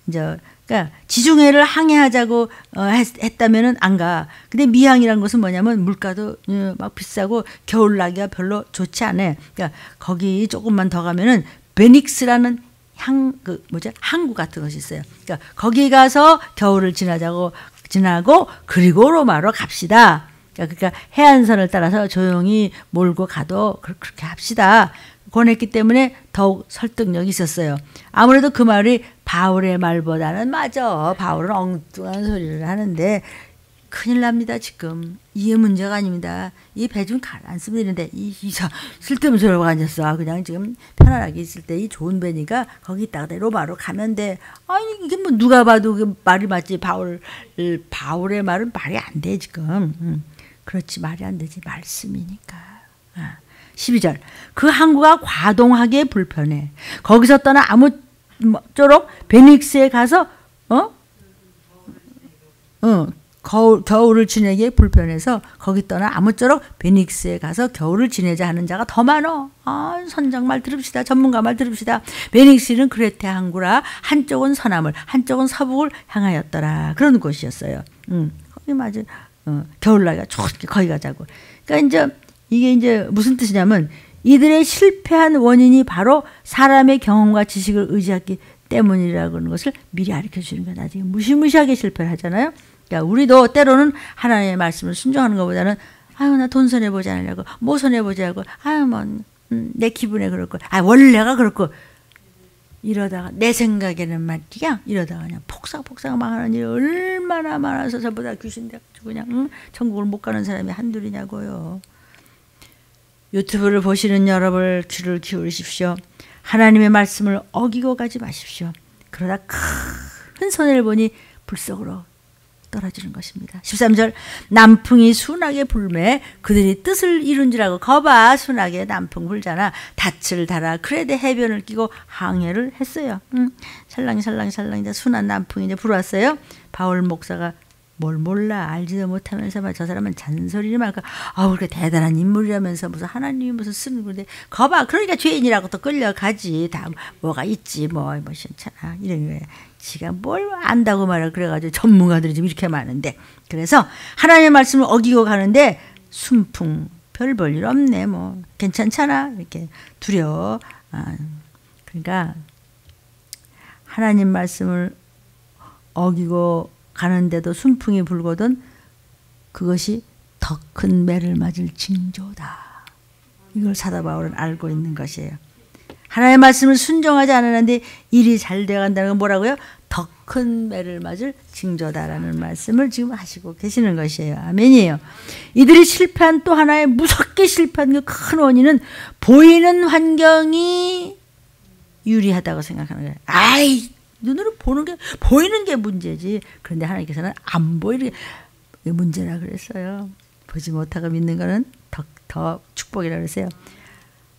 이제 그러니까 지중해를 항해하자고 했다면은 안 가. 근데 미항이라는 곳은 뭐냐면 물가도 막 비싸고 겨울나기가 별로 좋지 않아. 그러니까 거기 조금만 더 가면은 베닉스라는 항구 같은 것이 있어요. 그러니까 거기 가서 겨울을 지나고 그리고 로마로 갑시다. 그러니까 해안선을 따라서 조용히 몰고 가도 그렇게 합시다. 권했기 때문에 더욱 설득력이 있었어요. 아무래도 그 말이 바울의 말보다는 맞아. 바울은 엉뚱한 소리를 하는데 큰일 납니다. 지금 이게 문제가 아닙니다. 이 배 좀 가라앉으면 되는데 쓸데없는 소리가 앉았어. 그냥 지금 편안하게 있을 때 이 좋은 배니까 거기 있다가 로마로 가면 돼. 이게 뭐 누가 봐도 그 말이 맞지. 바울의 말은 말이 안 돼 지금. 그렇지 말이 안 되지. 말씀이니까. 12절 그 항구가 과동하기에 불편해. 거기서 떠나 아무쪼록 베닉스에 가서 겨울을 지내기에 불편해서 거기 떠나 아무쪼록 베닉스에 가서 겨울을 지내자 하는 자가 더 많어. 선장 말 들읍시다. 전문가 말 들읍시다. 베닉스는 크레테 항구라 한쪽은 서남을 한쪽은 서북을 향하였더라. 그런 곳이었어요. 거기 맞아. 겨울날가 좋게 거기 가자고. 그러니까 이게 이제 무슨 뜻이냐면 이들의 실패한 원인이 바로 사람의 경험과 지식을 의지했기 때문이라는 것을 미리 가르쳐 주는 거야. 나중에 무시무시하게 실패를 하잖아요. 그러니까 우리도 때로는 하나님의 말씀을 순종하는 것보다는 나 돈 손해보지 않으려고 뭐 손해보지 않고 내 기분에 그럴 거 원래가 그럴 거 이러다가 내 생각에는 말이야 이러다가 그냥 폭삭폭삭 망하는 일이 얼마나 많아서 전부 다 귀신 돼가지고 그냥 천국을 못 가는 사람이 한둘이냐고요. 유튜브를 보시는 여러분 귀를 기울이십시오. 하나님의 말씀을 어기고 가지 마십시오. 그러다 큰 손해를 보니 불속으로 떨어지는 것입니다. 13절 남풍이 순하게 불매 그들이 뜻을 이룬 줄 알고 거봐 순하게 남풍 불잖아. 닻을 달아 크레데 해변을 끼고 항해를 했어요. 살랑살랑 이제 순한 남풍이 이제 불어왔어요. 바울 목사가 뭘 몰라 알지도 못하면서 저 사람은 잔소리를 말까 그렇게 대단한 인물이라면서 무슨 하나님이 무슨 쓰는 건데 거봐 그러니까 죄인이라고 또 끌려가지. 다 뭐가 있지 뭐 괜찮아 이런 거예요. 지가 뭘 안다고 말을 그래가지고 전문가들이 지금 이렇게 많은데 그래서 하나님의 말씀을 어기고 가는데 순풍 별 볼 일 없네 뭐 괜찮잖아 이렇게 두려워. 그러니까 하나님 말씀을 어기고 가는데도 순풍이 불거든 그것이 더 큰 매를 맞을 징조다. 이걸 사도 바울은 알고 있는 것이에요. 하나님의 말씀을 순종하지 않았는데 일이 잘 되어간다는 건 뭐라고요? 더 큰 매를 맞을 징조다라는 말씀을 지금 하시고 계시는 것이에요. 아멘이에요. 이들이 실패한 또 하나의 무섭게 실패한 그 큰 원인은 보이는 환경이 유리하다고 생각하는 거예요. 눈으로 보이는 게 문제지. 그런데 하나님께서는 안 보이는 게 문제라 그랬어요. 보지 못하고 믿는 거는 더 더 축복이라 그러세요.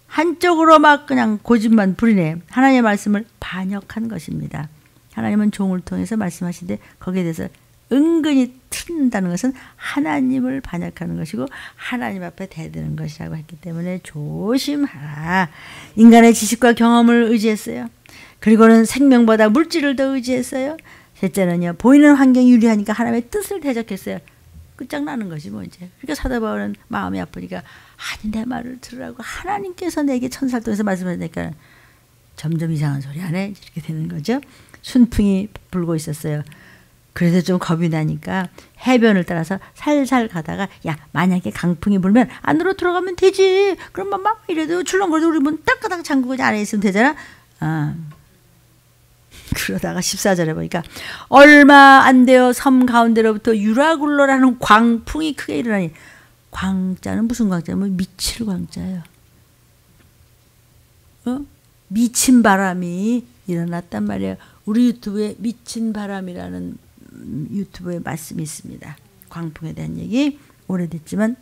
한쪽으로 막 그냥 고집만 부리네. 하나님의 말씀을 반역한 것입니다. 하나님은 종을 통해서 말씀하시는데 거기에 대해서 은근히 틀린다는 것은 하나님을 반역하는 것이고 하나님 앞에 대드는 것이라고 했기 때문에 조심하라. 인간의 지식과 경험을 의지했어요. 그리고는 생명보다 물질을 더 의지했어요. 셋째는요, 보이는 환경이 유리하니까 하나님의 뜻을 대적했어요. 끝장나는 것이 뭐 이제. 그러니까 사도 바울은 마음이 아프니까 아니 내 말을 들으라고 하나님께서 내게 천사를 통해서 말씀하시니까 점점 이상한 소리 하네 이렇게 되는 거죠. 순풍이 불고 있었어요. 그래서 좀 겁이 나니까 해변을 따라서 살살 가다가 야 만약에 강풍이 불면 안으로 들어가면 되지. 그러면 막 이래도 출렁거려도 우리 문 따까닥 잠그고 안에 있으면 되잖아. 그러다가 14절에 보니까 얼마 안 되어 섬 가운데로부터 유라굴로라는 광풍이 크게 일어나니 광자는 무슨 광자냐면 미칠 광자예요. 미친 바람이 일어났단 말이에요. 우리 유튜브에 미친 바람이라는 유튜브에 말씀이 있습니다. 광풍에 대한 얘기 오래됐지만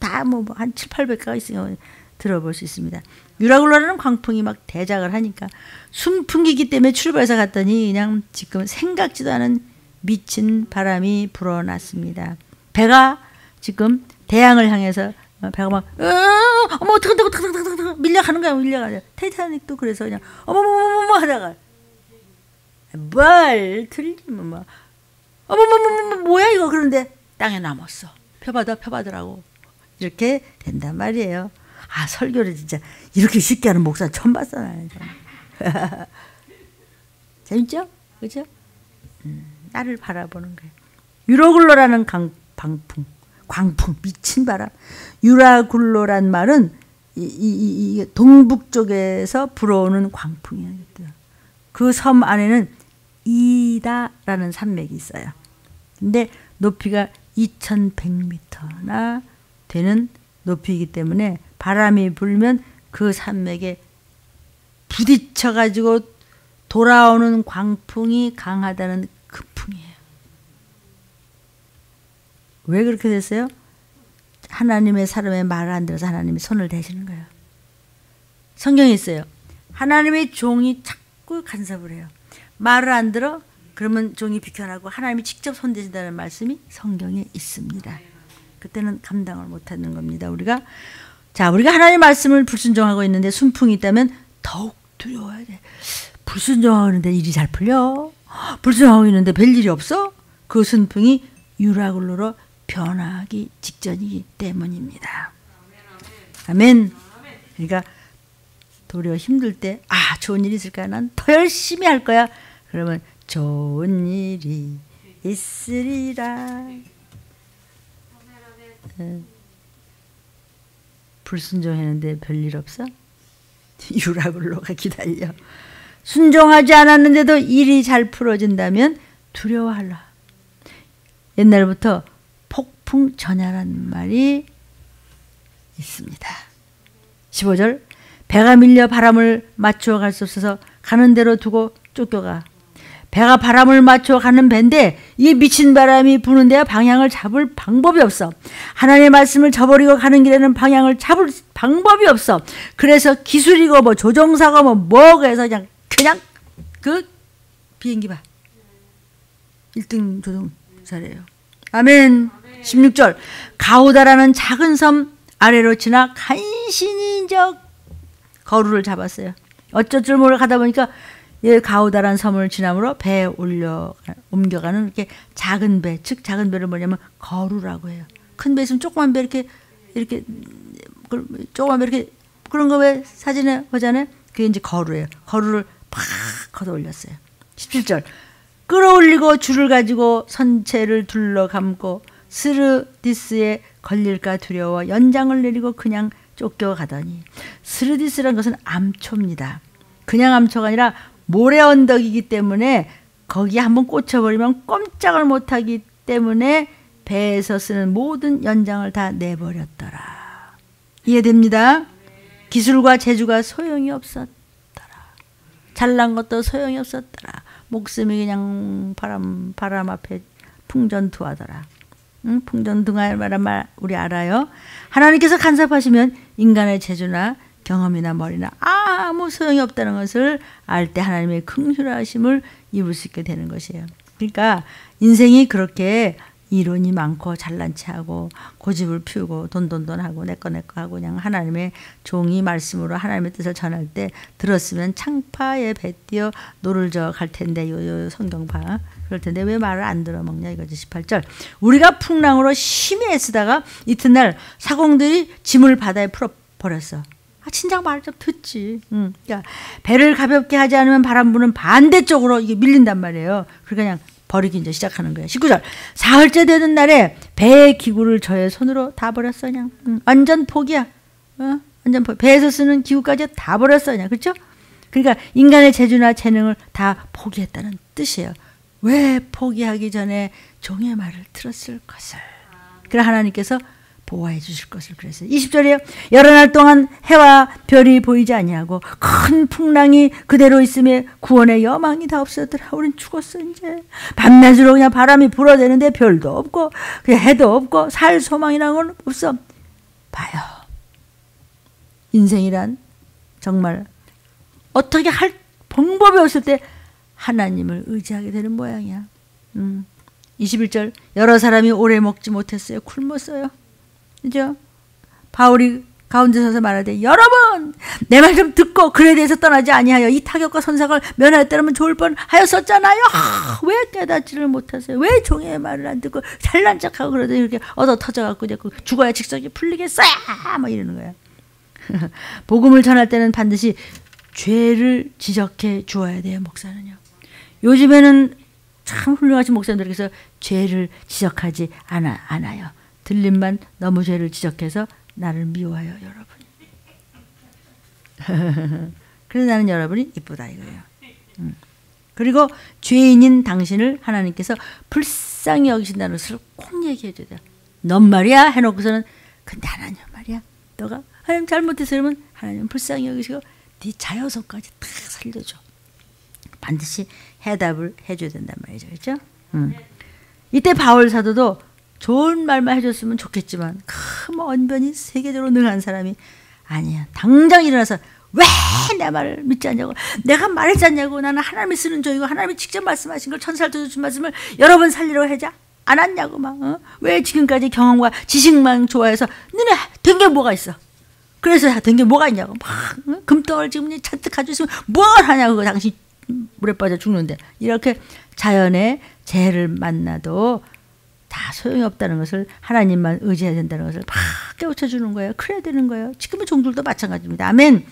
다 뭐 한 7, 800가가 있으면 들어볼 수 있습니다. 유라굴로라는 광풍이 막 대작을 하니까 순풍기이기 때문에 출발해서 갔더니 그냥 지금 생각지도 않은 미친 바람이 불어났습니다. 배가 지금 대양을 향해서 배가 막 어머 어떡한다고 밀려가는 거야. 밀려가죠. 타이타닉도 그래서 그냥 어머머머머 하다가 뭘 틀리면 뭐 어머머머머 뭐야 이거 그런데 땅에 남았어. 펴받으라고 이렇게 된단 말이에요. 아 설교를 진짜 이렇게 쉽게 하는 목사 처음 봤어요. 재밌죠? 그죠? 나를 바라보는 거예요. 유라굴로라는 광풍 미친 바람. 유라굴로란 말은 이 동북 쪽에서 불어오는 광풍이에요. 그 섬 안에는 이다라는 산맥이 있어요. 근데 높이가 2100m나 되는 높이이기 때문에 바람이 불면 그 산맥에 부딪혀가지고 돌아오는 광풍이 강하다는 그 풍이에요. 왜 그렇게 됐어요? 하나님의 사람의 말을 안 들어서 하나님이 손을 대시는 거예요. 성경에 있어요. 하나님의 종이 자꾸 간섭을 해요. 말을 안 들어? 그러면 종이 비켜나고 하나님이 직접 손 대신다는 말씀이 성경에 있습니다. 그때는 감당을 못하는 겁니다. 우리가 하나님의 말씀을 불순종하고 있는데 순풍이 있다면 더욱 두려워야 돼. 불순종하고 있는데 일이 잘 풀려? 불순종하고 있는데 별일이 없어? 그 순풍이 유라굴로로 변하기 직전이기 때문입니다. 아멘. 그러니까 도리어 힘들 때 좋은 일이 있을까? 난 더 열심히 할 거야. 그러면 좋은 일이 있으리라. 불순종했는데 별일 없어? 유라굴로가 기다려. 순종하지 않았는데도 일이 잘 풀어진다면 두려워하라. 옛날부터 폭풍전야라는 말이 있습니다. 15절 배가 밀려 바람을 맞추어 갈 수 없어서 가는 대로 두고 쫓겨가. 배가 바람을 맞춰 가는 배인데 이 미친 바람이 부는데 방향을 잡을 방법이 없어. 하나님의 말씀을 저버리고 가는 길에는 방향을 잡을 방법이 없어. 그래서 기술이고 뭐 조종사고 뭐가 해서 그냥 그 비행기 봐. 1등 조종사래요. 아멘. 16절 가우다라는 작은 섬 아래로 지나 간신히 거루를 잡았어요. 어쩔 줄 모르고 가다 보니까 가우다란 섬을 지나므로 배에 옮겨가는 이렇게 작은 배, 즉 작은 배를 뭐냐면 거루라고 해요. 큰 배 있으면 조그만 배 이렇게 조그만 배 이렇게 그런 거 왜 사진에 보잖아요. 그게 이제 거루예요. 거루를 팍 걷어 올렸어요. 17절 끌어올리고 줄을 가지고 선체를 둘러감고 스르디스에 걸릴까 두려워 연장을 내리고 그냥 쫓겨가더니 스르디스라는 것은 암초입니다. 그냥 암초가 아니라 모래 언덕이기 때문에 거기에 한번 꽂혀버리면 꼼짝을 못하기 때문에 배에서 쓰는 모든 연장을 다 내버렸더라. 이해됩니다? 기술과 재주가 소용이 없었더라. 잘난 것도 소용이 없었더라. 목숨이 그냥 바람 앞에 풍전투하더라. 풍전등화할 말한 말 우리 알아요. 하나님께서 간섭하시면 인간의 재주나 경험이나 머리나 아무 소용이 없다는 것을 알 때 하나님의 긍휼하심을 입을 수 있게 되는 것이에요. 그러니까 인생이 그렇게 이론이 많고 잘난 체하고 고집을 피우고 돈하고 내꺼 하고 그냥 하나님의 종이 말씀으로 하나님의 뜻을 전할 때 들었으면 창파에 배 띄어 노를 저어 갈 텐데 요 성경 봐. 그럴 텐데 왜 말을 안 들어먹냐 이거지. 18절. 우리가 풍랑으로 심히 애쓰다가 이튿날 사공들이 짐을 바다에 풀어버렸어. 진작 말을 좀 듣지. 그러니까 배를 가볍게 하지 않으면 바람 부는 반대쪽으로 이게 밀린단 말이에요. 그러니까 그냥 버리기 이제 시작하는 거예요. 19절. 사흘째 되는 날에 배의 기구를 저의 손으로 다 버렸어. 그냥 완전 포기야. 완전 포기. 배에서 쓰는 기구까지 다 버렸어. 그냥 그렇죠? 그러니까 인간의 재주나 재능을 다 포기했다는 뜻이에요. 왜 포기하기 전에 종의 말을 들었을 것을. 그래 하나님께서 보호해 주실 것을 그랬어요. 20절이에요. 여러 날 동안 해와 별이 보이지 아니하고 큰 풍랑이 그대로 있음에 구원의 여망이 다 없었더라. 우린 죽었어 이제. 밤낮으로 그냥 바람이 불어대는데 별도 없고 그냥 해도 없고 살 소망이라는 건 없어. 봐요. 인생이란 정말 어떻게 할 방법이 없을 때 하나님을 의지하게 되는 모양이야. 21절. 여러 사람이 오래 먹지 못했어요. 굶었어요. 그죠? 바울이 가운데 서서 말하되 여러분 내 말 좀 듣고 글에 대해서 떠나지 아니하여 이 타격과 손상을 면하였다면 좋을 뻔하였었잖아요. 왜 깨닫지를 못하세요? 왜 종의 말을 안 듣고 잘난 척하고 그러더니 이렇게 얻어 터져갖고 죽어야 직성이 풀리겠어요? 막 이러는 거야. 복음을 전할 때는 반드시 죄를 지적해 주어야 돼요. 목사는요. 요즘에는 참 훌륭하신 목사님들께서 죄를 지적하지 않아요. 들림만 너무 죄를 지적해서 나를 미워해요. 여러분. 그래서 나는 여러분이 이쁘다 이거예요. 그리고 죄인인 당신을 하나님께서 불쌍히 여기신다는 것을 꼭 얘기해 줘야 돼요. 넌 말이야 해놓고서는 근데 하나님 말이야 너가 하나님 잘못해서 그러면 하나님 불쌍히 여기시고 네 자여성까지 다 살려줘. 반드시 해답을 해줘야 된단 말이죠. 그렇죠? 이때 바울 사도도 좋은 말만 해줬으면 좋겠지만 뭐 언변이 세계적으로 능한 사람이 아니야. 당장 일어나서 왜 내 말을 믿지 않냐고. 내가 말하지 않냐고. 나는 하나님이 쓰는 종이고 하나님이 직접 말씀하신 걸 천사를 준 말씀을 여러 번 살리려고 하지 않았냐고 막. 왜 지금까지 경험과 지식만 좋아해서 너네 된 게 뭐가 있어. 그래서 된 게 뭐가 있냐고. 막 금덩어리 지금 잔뜩 가지고 있으면 뭘 하냐고. 당신 물에 빠져 죽는데. 이렇게 자연의 재해를 만나도 다 소용이 없다는 것을 하나님만 의지해야 된다는 것을 막 깨우쳐 주는 거예요. 그래야 되는 거예요. 지금의 종들도 마찬가지입니다. 아멘.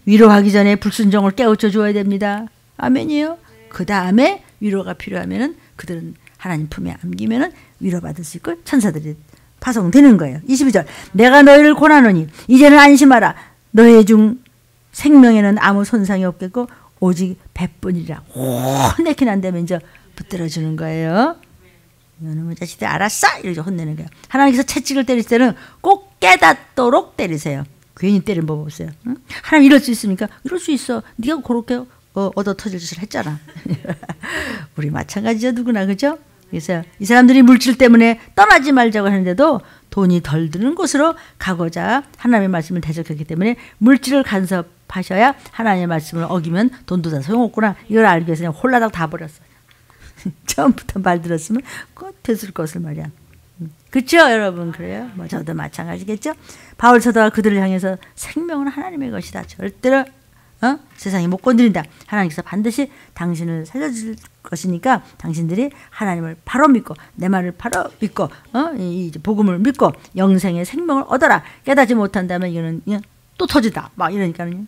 위로하기 전에 불순종을 깨우쳐 줘야 됩니다. 아멘이에요. 그 다음에 위로가 필요하면은 그들은 하나님 품에 안기면은 위로받을 수 있고 천사들이 파송되는 거예요. 22절. 내가 너희를 권하노니 이제는 안심하라. 너희 중 생명에는 아무 손상이 없겠고 오직 배뿐이라. 혼내긴 안 되면 이제 붙들어 주는 거예요. 이놈의 자식들 알았어? 이렇게 혼내는 거예요. 하나님께서 채찍을 때릴 때는 꼭 깨닫도록 때리세요. 괜히 때리는 법 없어요. 응? 하나님 이럴 수 있습니까? 이럴 수 있어. 네가 그렇게 얻어 터질 짓을 했잖아. 우리 마찬가지죠. 누구나. 그죠? 그래서 이 사람들이 물질 때문에 떠나지 말자고 하는데도 돈이 덜 드는 곳으로 가고자 하나님의 말씀을 대적했기 때문에 물질을 간섭하셔야 하나님의 말씀을 어기면 돈도 다 소용없구나. 이걸 알기 위해서 그냥 홀라당 다 버렸어요. 처음부터 말 들었으면 꼭 됐을 것을 말이야. 그렇죠 여러분? 그래요? 뭐 저도 마찬가지겠죠? 바울 사도가 그들을 향해서 생명은 하나님의 것이다. 절대로 세상이 못 건드린다. 하나님께서 반드시 당신을 살려줄 것이니까 당신들이 하나님을 바로 믿고 내 말을 바로 믿고 이 복음을 믿고 영생의 생명을 얻어라. 깨닫지 못한다면 이거는 그냥 또 터지다. 막 이러니까는요.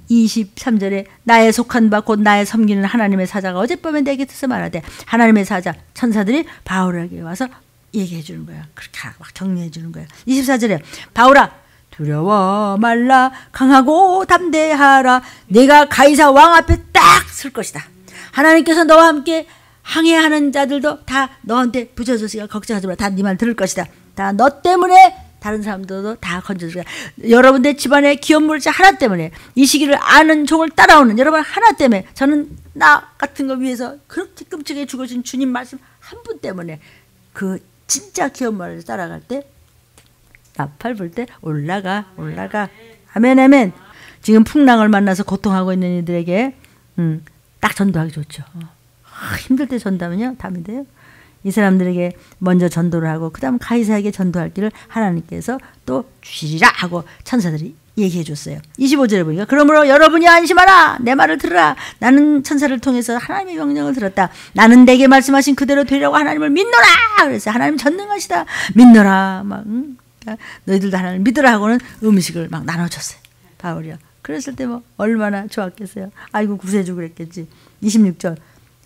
23절에 나의 속한 바 곧 나의 섬기는 하나님의 사자가 어젯밤에 내 곁에서 말하되 하나님의 사자 천사들이 바울에게 와서 얘기해 주는 거예요. 그렇게 막 격려해 주는 거예요. 24절에 바울아 두려워 말라 강하고 담대하라. 내가 가이사 왕 앞에 딱 설 것이다. 하나님께서 너와 함께 항해하는 자들도 다 너한테 붙여줬으니까 걱정하지 마라. 다 네 말 들을 것이다. 다 너 때문에 다른 사람들도 다 건져주라. 여러분들 집안에 기업 물자 하나 때문에 이 시기를 아는 종을 따라오는 여러분 하나 때문에 저는 나 같은 거 위해서 그렇게 끔찍하게 죽어준 주님 말씀 한 분 때문에 그 진짜 기업말을 따라갈 때 나팔 불 때 올라가. 아멘 아멘. 지금 풍랑을 만나서 고통하고 있는 이들에게 딱 전도하기 좋죠. 힘들 때 전도하면요 담이 돼요. 이 사람들에게 먼저 전도를 하고 그 다음 가이사에게 전도할 길을 하나님께서 또 주시리라 하고 천사들이 얘기해 줬어요. 25절에 보니까 그러므로 여러분이 안심하라. 내 말을 들으라. 나는 천사를 통해서 하나님의 명령을 들었다. 나는 내게 말씀하신 그대로 되려고 하나님을 믿노라. 그래서 하나님 전능하시다. 믿노라. 막 너희들도 하나님을 믿으라 하고는 음식을 막 나눠줬어요. 바울이요. 그랬을 때 뭐 얼마나 좋았겠어요. 아이고 구세주 그랬겠지. 26절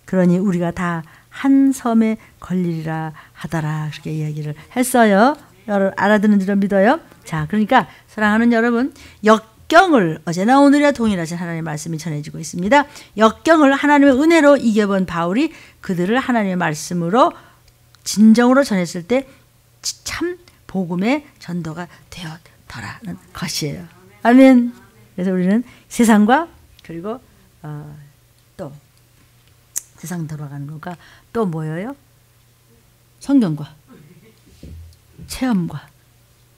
그러니 우리가 다 한 섬에 걸리리라 하더라. 그렇게 이야기를 했어요. 여러분 알아듣는 줄은 믿어요. 자, 그러니까 사랑하는 여러분, 역경을 어제나 오늘이나 동일하신 하나님의 말씀이 전해지고 있습니다. 역경을 하나님의 은혜로 이겨본 바울이 그들을 하나님의 말씀으로 진정으로 전했을 때 참 복음의 전도가 되었더라는 것이에요. 아멘. 그래서 우리는 세상과 그리고 또 세상 돌아가는 것과 또 뭐예요? 성경과 체험과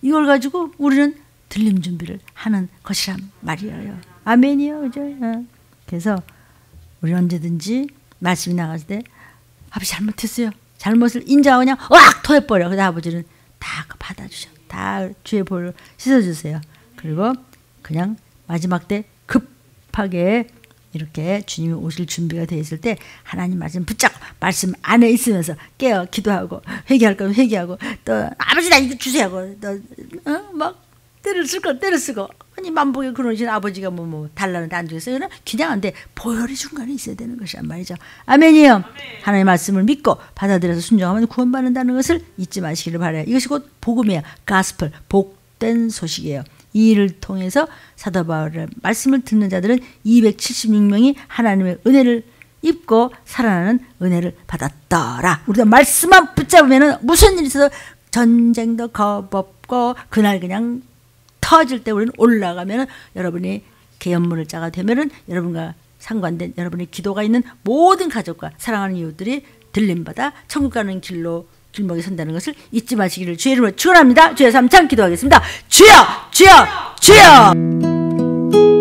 이걸 가지고 우리는 들림 준비를 하는 것이란 말이에요. 아멘이요. 그죠? 그래서 우리 언제든지 말씀이 나갈 때 아버지 잘못했어요. 잘못을 인정하고 그냥 으악 토해버려. 그래서 아버지는 다 받아주셔. 다 주의 볼을 씻어주세요. 그리고 그냥 마지막 때 급하게 이렇게 주님이 오실 준비가 되어 있을 때 하나님 말씀 붙잡고 말씀 안에 있으면서 깨어 기도하고 회개할 거면 회개하고 또 아버지 나 이거 주세요 하고 또 막 때를 쓰고 아니 만복에 그러신 아버지가 뭐 달라는데 안 주겠어요. 그냥 안 돼. 보혈이 중간에 있어야 되는 것이란 말이죠. 아멘이요. 아멘. 하나님의 말씀을 믿고 받아들여서 순종하면 구원받는다는 것을 잊지 마시기를 바라요. 이것이 곧 복음이에요. 가스펠 복된 소식이에요. 이 일을 통해서 사도 바울의 말씀을 듣는 자들은 276명이 하나님의 은혜를 입고 살아나는 은혜를 받았더라. 우리가 말씀만 붙잡으면 무슨 일이 있어도 전쟁도 겁 없고 그날 그냥 터질 때 우리는 올라가면 여러분이 계엄문을 짜가 되면은 여러분과 상관된 여러분의 기도가 있는 모든 가족과 사랑하는 이웃들이 들림받아 천국 가는 길로 길목에 선다는 것을 잊지 마시기를 주의 이름으로 축원합니다. 주여 삼창 기도하겠습니다. 주여 주여 주여.